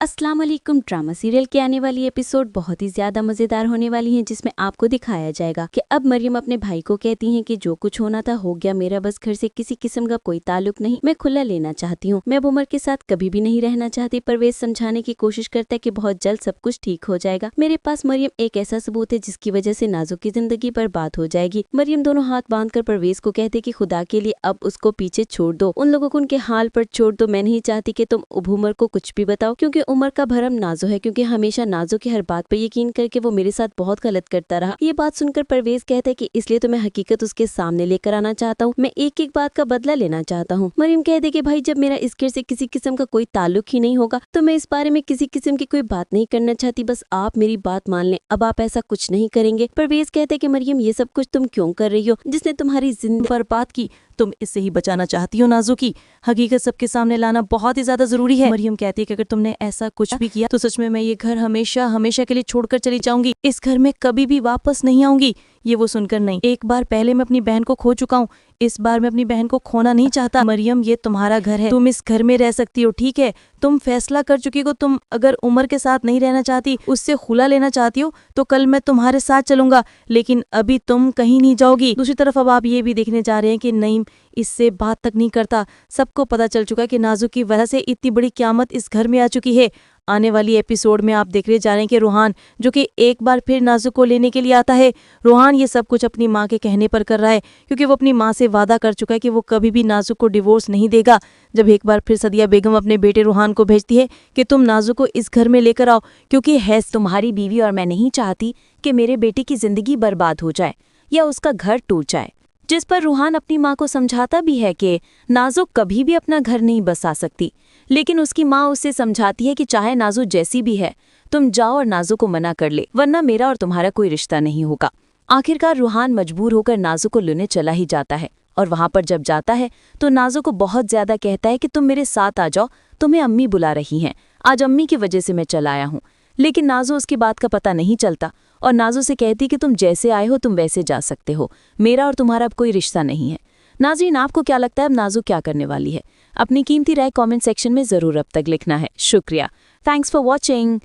अस्सलाम वालेकुम। Drama serial की आने वाली एपिसोड बहुत ही ज्यादा मजेदार होने वाली है, जिसमें आपको दिखाया जाएगा कि अब मरियम अपने भाई को कहती है कि जो कुछ होना था हो गया, मेरा बस घर से किसी किस्म का कोई ताल्लुक नहीं, मैं खुला लेना चाहती हूँ, मैं अब उमर के साथ कभी भी नहीं रहना चाहती। परवेज समझाने की कोशिश करता है कि बहुत जल्द सब कुछ ठीक हो जाएगा। मेरे पास मरियम एक ऐसा सबूत है जिसकी वजह से नाजो की जिंदगी बर्बाद हो जाएगी। मरियम दोनों हाथ बांधकर परवेज को कहते कि खुदा के लिए अब उसको पीछे छोड़ दो, उन लोगों को उनके हाल पर छोड़ दो। मैं नहीं चाहती कि तुम अब उमर को कुछ भी बताओ, क्योंकि उमर का भरम नाजो है, क्योंकि हमेशा नाजो की हर बात पर यकीन करके वो मेरे साथ बहुत गलत करता रहा। ये बात सुनकर परवेज कहता है कि इसलिए तो मैं हकीकत उसके सामने लेकर आना चाहता हूँ, मैं एक एक बात का बदला लेना चाहता हूँ। मरियम कहते कि भाई जब मेरा इस घर से किसी किस्म का कोई ताल्लुक ही नहीं होगा तो मैं इस बारे में किसी किस्म की कोई बात नहीं करना चाहती, बस आप मेरी बात मान लें, अब आप ऐसा कुछ नहीं करेंगे। परवेज कहते कि मरियम ये सब कुछ तुम क्यों कर रही हो, जिसने तुम्हारी जिंदगी बर्बाद की, तुम इससे ही बचाना चाहती हो नाजो की। हकीकत सबके सामने लाना बहुत ही ज्यादा जरूरी है। मरियम कहती है कि अगर तुमने ऐसा कुछ भी किया तो सच में मैं ये घर हमेशा हमेशा के लिए छोड़कर चली जाऊंगी, इस घर में कभी भी वापस नहीं आऊंगी। ये वो सुनकर नहीं, एक बार पहले मैं अपनी बहन को खो चुका हूँ, इस बार मैं अपनी बहन को खोना नहीं चाहता। मरियम ये तुम्हारा घर है, तुम इस घर में रह सकती हो, ठीक है, तुम फैसला कर चुकी हो। तुम अगर उमर के साथ नहीं रहना चाहती, उससे खुला लेना चाहती हो, तो कल मैं तुम्हारे साथ चलूंगा, लेकिन अभी तुम कहीं नहीं जाओगी। दूसरी तरफ अब आप ये भी देखने जा रहे हैं कि नईम इससे बात तक नहीं करता। सबको पता चल चुका है कि नाजो की वजह से इतनी बड़ी क़यामत इस घर में आ चुकी है। आने वाली एपिसोड में आप देख रहे जा रहे हैं कि रूहान जो कि एक बार फिर नाजो को लेने के लिए आता है। रूहान ये सब कुछ अपनी माँ के कहने पर कर रहा है, क्योंकि वो अपनी माँ से वादा कर चुका है कि वो कभी भी नाजो को डिवोर्स नहीं देगा। जब एक बार फिर सदिया बेगम अपने बेटे रूहान को भेजती है कि तुम नाजो को इस घर में लेकर आओ, क्योंकि है तुम्हारी बीवी और मैं नहीं चाहती कि मेरे बेटे की जिंदगी बर्बाद हो जाए या उसका घर टूट जाए। जिस पर रूहान अपनी माँ को समझाता भी है कि नाजो कभी भी अपना घर नहीं बसा सकती, लेकिन उसकी माँ उससे समझाती है कि चाहे नाजो जैसी भी है, तुम जाओ और नाजो को मना कर ले, वरना मेरा और तुम्हारा कोई रिश्ता नहीं होगा। आखिरकार रूहान मजबूर होकर नाजो को लेने चला ही जाता है, और वहां पर जब जाता है तो नाजो को बहुत ज्यादा कहता है कि तुम मेरे साथ आ जाओ, तुम्हें अम्मी बुला रही हैं, आज अम्मी की वजह से मैं चला आया हूँ। लेकिन नाजो उसकी बात का पता नहीं चलता और नाजो से कहती कि तुम जैसे आए हो तुम वैसे जा सकते हो, मेरा और तुम्हारा अब कोई रिश्ता नहीं है। नाज़रीन, आपको क्या लगता है अब नाजो क्या करने वाली है? अपनी कीमती राय कमेंट सेक्शन में जरूर अब तक लिखना है। शुक्रिया। Thanks for watching.